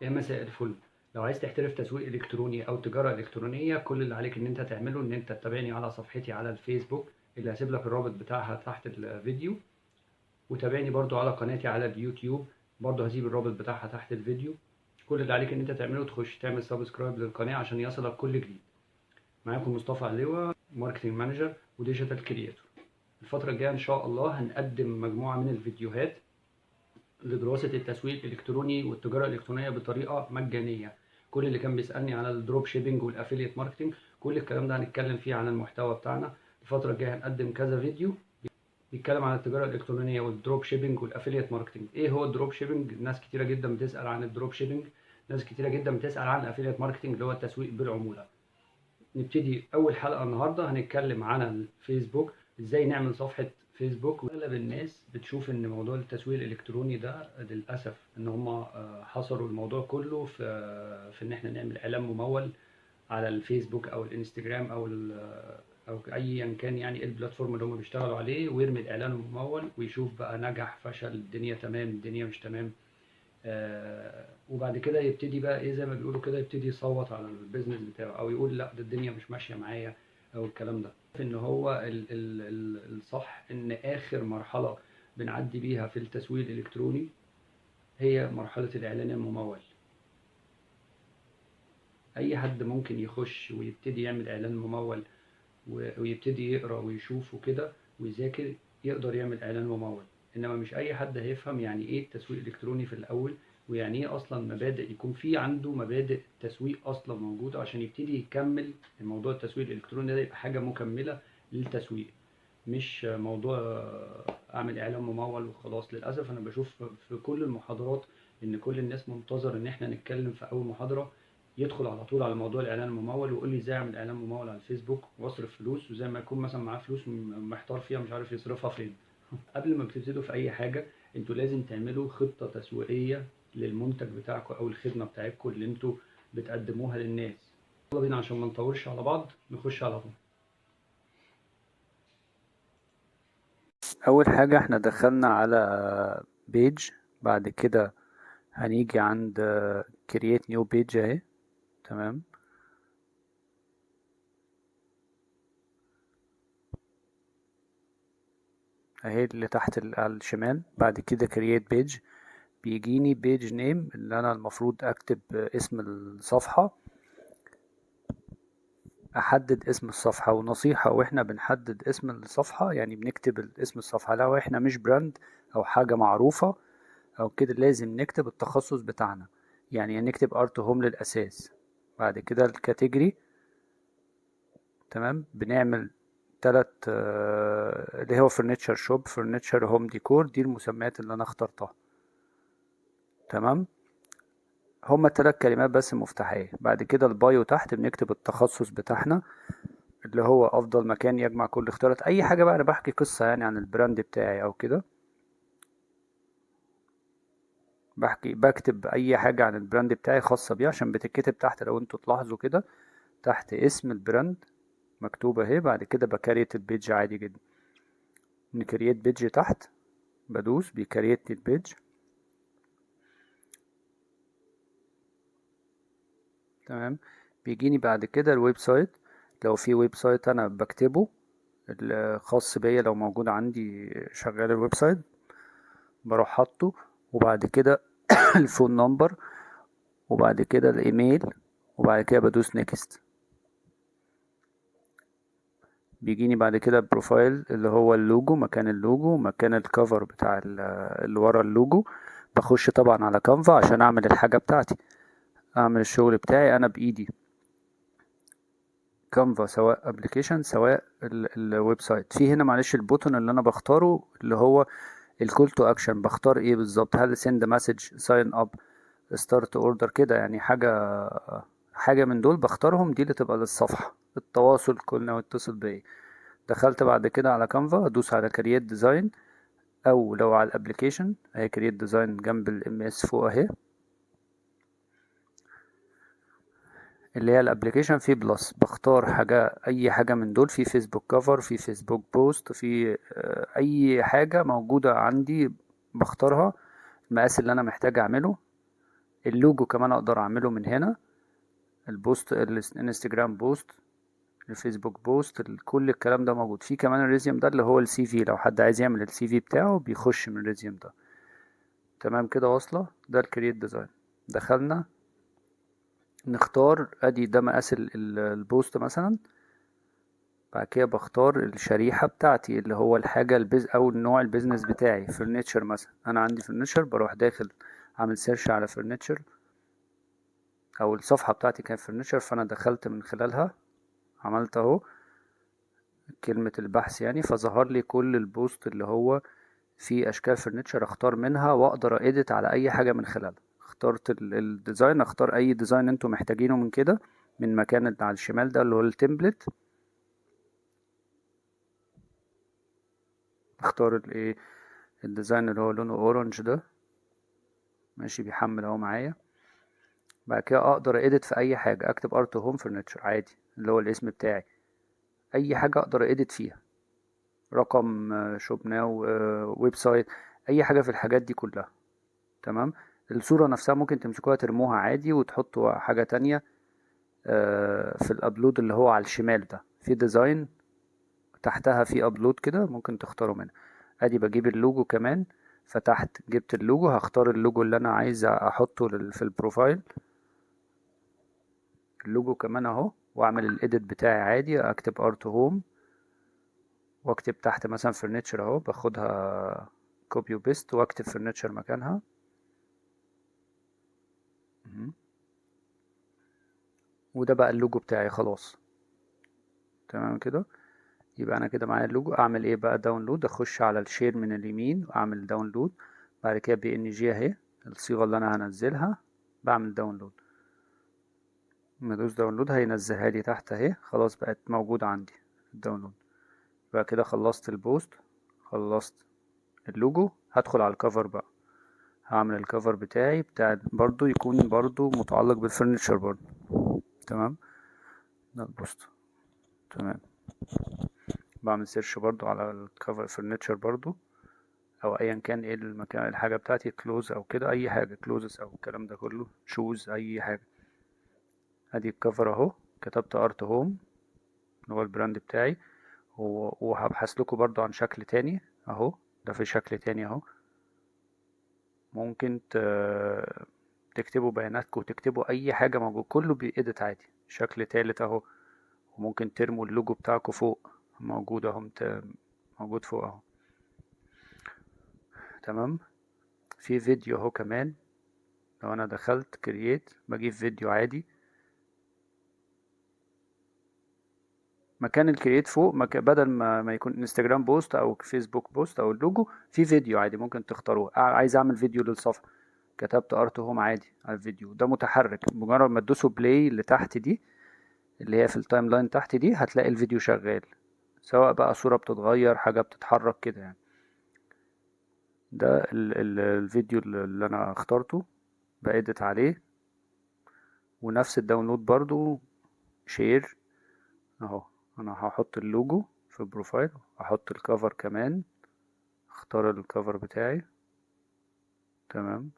يا مساء الفل. لو عايز تحترف تسويق الكتروني او تجاره الكترونيه، كل اللي عليك ان انت تعمله ان انت تتابعني على صفحتي على الفيسبوك اللي هسيب لك الرابط بتاعها تحت الفيديو، وتابعني برضو على قناتي على اليوتيوب، برضو هسيب الرابط بتاعها تحت الفيديو. كل اللي عليك ان انت تعمله تخش تعمل سبسكرايب للقناه عشان يصلك كل جديد. معاكم مصطفى علوة، ماركتنج مانجر وديجيتال كرياتور. الفتره الجايه ان شاء الله هنقدم مجموعه من الفيديوهات لدراسة التسويق الإلكتروني والتجارة الإلكترونية بطريقة مجانية. كل اللي كان بيسألني على الدروب شيبينج والأفيليت ماركتينج، كل الكلام ده هنتكلم فيه عن المحتوى بتاعنا. الفترة الجاية هنقدم كذا فيديو بيتكلم عن التجارة الإلكترونية والدروب شيبينج والأفيليت ماركتينج. إيه هو الدروب شيبينج؟ ناس كتيرة جدا بتسأل عن الدروب شيبينج، ناس كتيرة جدا بتسأل عن الأفيليت ماركتينج اللي هو التسويق بالعمولة. نبتدي اول حلقه النهارده هنتكلم عن الفيسبوك، ازاي نعمل صفحه فيسبوك. واغلب الناس بتشوف ان موضوع التسويق الالكتروني ده للاسف ان هم حصروا الموضوع كله في ان احنا نعمل اعلان ممول على الفيسبوك او الانستجرام او ايا كان، يعني إيه البلاتفورم اللي هم بيشتغلوا عليه، ويرمي الاعلان الممول ويشوف بقى نجح فشل، الدنيا تمام الدنيا مش تمام. وبعد كده يبتدي بقى ايه، زي ما بيقولوا كده، يبتدي يصوت على البيزنس بتاعه او يقول لا ده الدنيا مش ماشيه معايا او الكلام ده. ان هو الصح ان اخر مرحله بنعدي بيها في التسويق الالكتروني هي مرحله الاعلان الممول. اي حد ممكن يخش ويبتدي يعمل اعلان ممول ويبتدي يقرا ويشوف وكده ويذاكر، يقدر يعمل اعلان ممول. انما مش اي حد هيفهم يعني ايه التسويق الالكتروني في الاول، ويعني ايه اصلا مبادئ، يكون في عنده مبادئ تسويق اصلا موجوده عشان يبتدي يكمل الموضوع. التسويق الالكتروني ده يبقى حاجه مكمله للتسويق، مش موضوع اعمل اعلان ممول وخلاص. للاسف انا بشوف في كل المحاضرات ان كل الناس منتظر ان احنا نتكلم في اول محاضره، يدخل على طول على موضوع الاعلان الممول ويقول لي ازاي اعمل اعلان ممول على الفيسبوك واصرف فلوس، وزي ما يكون مثلا معاه فلوس محتار فيها مش عارف يصرفها فين. قبل ما بتبتدوا في اي حاجه، انتوا لازم تعملوا خطه تسويقيه للمنتج بتاعكم او الخدمه بتاعتكم اللي انتوا بتقدموها للناس. يلا بينا عشان ما نطولش على بعض نخش على طول. اول حاجه احنا دخلنا على بيج، بعد كده هنيجي عند create new page اهي. تمام، اهي اللي تحت على الشمال. بعد كده create page، بيجيني page name اللي انا المفروض اكتب اسم الصفحة، احدد اسم الصفحة. ونصيحة واحنا بنحدد اسم الصفحة، يعني بنكتب اسم الصفحة، لو احنا مش براند او حاجة معروفة او كده لازم نكتب التخصص بتاعنا، يعني نكتب ارت هوم للاساس. بعد كده الكاتيجوري. تمام، بنعمل تلات اللي هو فرنتشر شوب، فرنتشر، هوم ديكور، دي المسميات اللي انا اخترتها. تمام، هما التلات كلمات بس مفتاحية. بعد كده البايو تحت بنكتب التخصص بتاعنا اللي هو افضل مكان يجمع كل اختيارات اي حاجة بقى، انا بحكي قصة يعني عن البراند بتاعي او كده، بكتب اي حاجة عن البراند بتاعي خاصة بيه عشان بتتكتب تحت. لو انتوا تلاحظوا كده تحت اسم البراند مكتوبة اهي. بعد كده بكريت البيج عادي جدا، نكريت بيج تحت، بدوس بيكريت البيج. تمام، بيجيني بعد كده الويب سايت، لو في ويب سايت انا بكتبه الخاص بيا، لو موجود عندي شغال الويب سايت بروح حاطه. وبعد كده الفون نمبر، وبعد كده الايميل، وبعد كده بدوس نيكست. بيجيني بعد كده البروفايل اللي هو اللوجو، مكان اللوجو، مكان الكفر بتاع اللي ورا اللوجو. بخش طبعا على كانفا عشان اعمل الحاجة بتاعتي، اعمل الشغل بتاعي انا بايدي. كانفا سواء ابلكيشن سواء الويب سايت. في هنا معلش البوتون اللي انا بختاره اللي هو الكول تو اكشن، بختار ايه بالظبط، هل سند مسج، ساين اب، ستارت اوردر كده، يعني حاجه من دول بختارهم، دي اللي تبقى للصفحه التواصل، كلنا واتصل بيا. دخلت بعد كده على كانفا، ادوس على كرييت ديزاين، او لو على الابلكيشن اهي كرييت ديزاين جنب الام اس فوق اهي، اللي هي الابليكيشن فيه بلس. بختار حاجة، اي حاجة من دول، في فيسبوك كفر، في فيسبوك بوست، في اي حاجة موجودة عندي بختارها، المقاس اللي انا محتاج اعمله. اللوجو كمان اقدر اعمله من هنا، البوست، الانستجرام بوست، الفيسبوك بوست، كل الكلام ده موجود في كمان الريزيوم ده اللي هو السي في، لو حد عايز يعمل السي في بتاعه بيخش من الريزيوم ده. تمام كده واصلة؟ ده الكرييت ديزاين. دخلنا نختار، ادي ده مقاس البوست مثلا. بعد كده بختار الشريحة بتاعتي اللي هو الحاجة او النوع البيزنس بتاعي، فرنتشر مثلا، انا عندي فرنتشر، بروح داخل عامل سيرش على فرنتشر، او الصفحة بتاعتي كانت فرنتشر فانا دخلت من خلالها، عملت اهو كلمة البحث يعني، فظهر لي كل البوست اللي هو فيه اشكال فرنتشر، اختار منها واقدر اديت على اي حاجة من خلالها. اخترت الديزاين، اختار اي ديزاين انتوا محتاجينه من كده، من مكان اللي على الشمال ده اللي هو التمبلت. اختار الايه، الديزاين اللي هو لونه اورنج ده، ماشي بيحمل اهو معايا. بعد كده اقدر اديت في اي حاجة، اكتب ارت هوم فرنتشر عادي اللي هو الاسم بتاعي، اي حاجة اقدر اديت فيها، رقم شوب ناو، ويب سايت، اي حاجة في الحاجات دي كلها. تمام. الصورة نفسها ممكن تمسكوها ترموها عادي وتحطوا حاجة تانية. في الابلود اللي هو على الشمال ده في ديزاين، تحتها في ابلود كده ممكن تختاروا منها. ادي بجيب اللوجو كمان، فتحت جبت اللوجو، هختار اللوجو اللي انا عايز احطه في البروفايل، اللوجو كمان اهو، واعمل الايديت بتاعي عادي، اكتب ارت هوم واكتب تحت مثلا فرنتشر اهو، باخدها كوبي وبيست واكتب فرنتشر مكانها. مهم. وده بقى اللوجو بتاعي خلاص. تمام كده. يبقى انا كده معايا اللوجو، اعمل ايه بقى؟ داونلود، اخش على الشير من اليمين واعمل داونلود. بعد كده بي ان جي اهي الصيغة اللي انا هنزلها، بعمل داونلود، بدوس داونلود هينزلها لي تحت اهي، خلاص بقت موجودة عندي الداونلود. يبقى كده خلصت البوست، خلصت اللوجو، هدخل على الكفر بقى، هعمل الكفر بتاعي بتاع برضو يكون برضو متعلق بالفرنتشر برضو. تمام. ده البوست. تمام. بعمل سيرش برضو على الكفر فرنتشر برضو، او ايا كان ايه المكان الحاجه بتاعتي، كلوز او كده، اي حاجه كلوزز او الكلام ده كله، شوز، اي حاجه. ادي الكفر اهو، كتبت ارت هوم اللي هو البراند بتاعي، وهبحث لكم برضو عن شكل تاني اهو، ده في شكل تاني اهو، ممكن تكتبوا بياناتكم وتكتبوا اي حاجه موجود، كله بيأدت عادي. شكل تالت اهو، وممكن ترموا اللوجو بتاعكم فوق، موجود اهو، موجود فوق اهو. تمام. في فيديو اهو كمان، لو انا دخلت كرييت بجيب فيديو عادي مكان الكرييت فوق، بدل ما يكون انستجرام بوست او فيسبوك بوست او اللوجو، في فيديو عادي ممكن تختاروه. عايز اعمل فيديو للصفحه، كتبت ارت هوم عادي على الفيديو ده متحرك، مجرد ما تدوسوا بلاي اللي تحت دي اللي هي في التايم لاين تحت دي، هتلاقي الفيديو شغال، سواء بقى صورة بتتغير، حاجة بتتحرك كده يعني. ده الفيديو اللي انا اخترته، بأدت عليه، ونفس الداونلود برضو شير اهو. انا هحط اللوجو في البروفايل، هحط الكفر كمان، اختار الكفر بتاعي. تمام.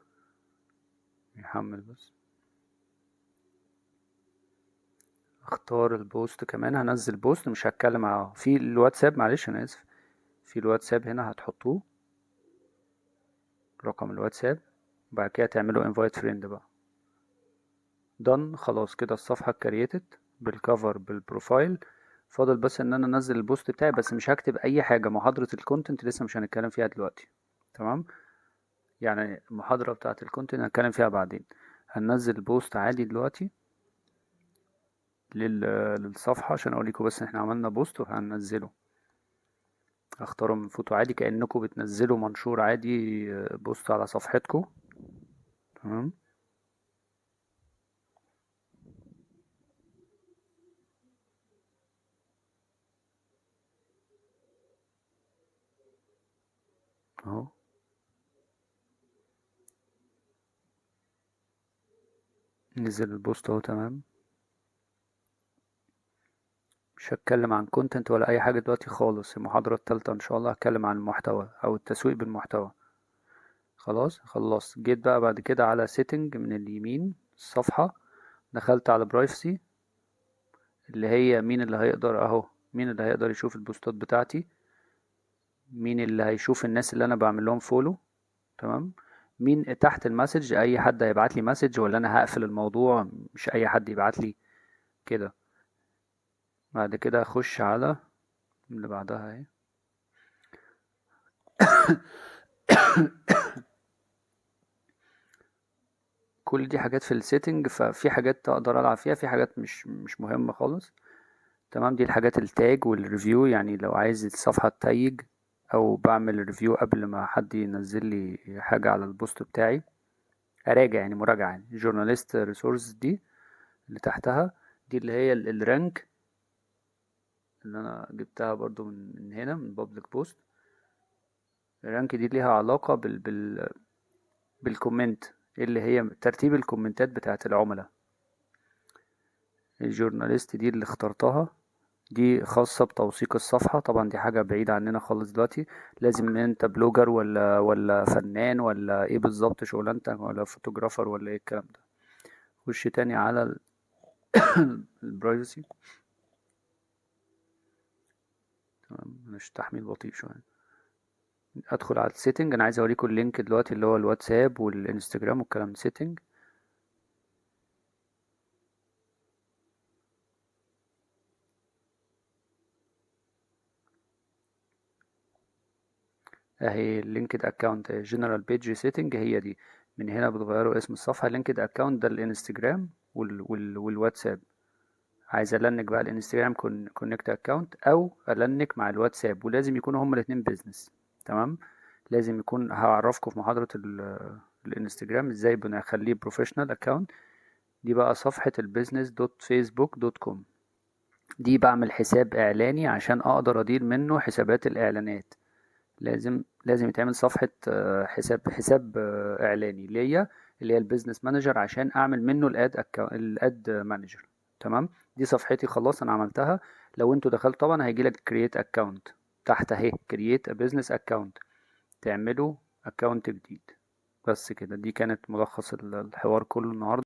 يحمل بس، اختار البوست كمان، هنزل بوست مش هتكلم في الواتساب، معلش انا اسف، في الواتساب هنا هتحطوه رقم الواتساب، بعد كده تعملوا انفايت فريند بقى. دن، خلاص كده الصفحة اتكريتت بالكفر بالبروفايل. فاضل بس ان انا انزل البوست بتاعي، بس مش هكتب اي حاجة، محاضرة الكونتنت لسه مش هنتكلم فيها دلوقتي. تمام. يعني المحاضرة بتاعة الكونتنت هنتكلم فيها بعدين. هننزل البوست عادي دلوقتي للصفحة عشان اوريكم بس احنا عملنا بوست وهننزله. اختاره من فوتو عادي كأنكم بتنزلوا منشور عادي، بوست على صفحتكم. تمام. اهو نزل البوست اهو. تمام. مش هتكلم عن كونتنت ولا اي حاجة دلوقتي خالص، المحاضرة التالتة ان شاء الله هتكلم عن المحتوى او التسويق بالمحتوى. خلاص خلصت. جيت بقى بعد كده على سيتنج من اليمين الصفحة، دخلت على برايفسي اللي هي مين اللي هيقدر اهو، مين اللي هيقدر يشوف البوستات بتاعتي، مين اللي هيشوف الناس اللي انا بعمل لهم فولو. تمام. مين تحت المسج، اي حد هيبعت لي مسج ولا انا هقفل الموضوع، مش اي حد يبعت لي كده. بعد كده اخش على اللي بعدها اهي. كل دي حاجات في السيتنج، ففي حاجات اقدر العب فيها، في حاجات مش مهمة خالص. تمام. دي الحاجات التاج والريفيو، يعني لو عايز الصفحة تتيج او بعمل ريفيو قبل ما حد ينزل لي حاجة على البوست بتاعي، اراجع يعني مراجعة. يعني جورناليست ريسورس دي اللي تحتها، دي اللي هي الرانك اللي انا جبتها برضو من هنا من بابليك بوست. الرانك دي ليها علاقة بالكومنت، اللي هي ترتيب الكومنتات بتاعت العملاء. الجورناليست دي اللي اخترتها، دي خاصة بتوثيق الصفحة. طبعا دي حاجة بعيدة عننا خالص دلوقتي. لازم انت بلوجر ولا فنان ولا ايه بالظبط شغلانتك، ولا فوتوغرافر ولا ايه الكلام ده. خش تاني على البرايفسي. تمام. مش تحميل بطيء شوية. ادخل على السيتنج. انا عايز اوريكم اللينك دلوقتي اللي هو الواتساب والانستجرام والكلام ده. سيتنج اهي. اللينكد اكونت جنرال بيج سيتنج هي دي. من هنا بتغيروا اسم الصفحة. لينكد اكونت ده الانستجرام والواتساب. عايز ألنك بقى الانستجرام كونكت اكونت او ألنك مع الواتساب، ولازم يكونوا هما الاتنين بيزنس. تمام. لازم يكون، هعرفكم في محاضرة الانستجرام ازاي بنخليه بروفيشنال اكونت. دي بقى صفحة البيزنس دوت فيسبوك دوت كوم. دي بعمل حساب اعلاني عشان اقدر ادير منه حسابات الاعلانات. لازم يتعمل صفحة حساب اعلاني ليا، اللي هي البيزنس مانجر، عشان اعمل منه الاد مانجر. تمام. دي صفحتي خلاص انا عملتها. لو انتوا دخلت طبعا هيجيلك كرييت اكونت تحت اهي، كرييت ا بيزنس اكونت، تعملوا اكونت جديد. بس كده. دي كانت ملخص الحوار كله النهارده.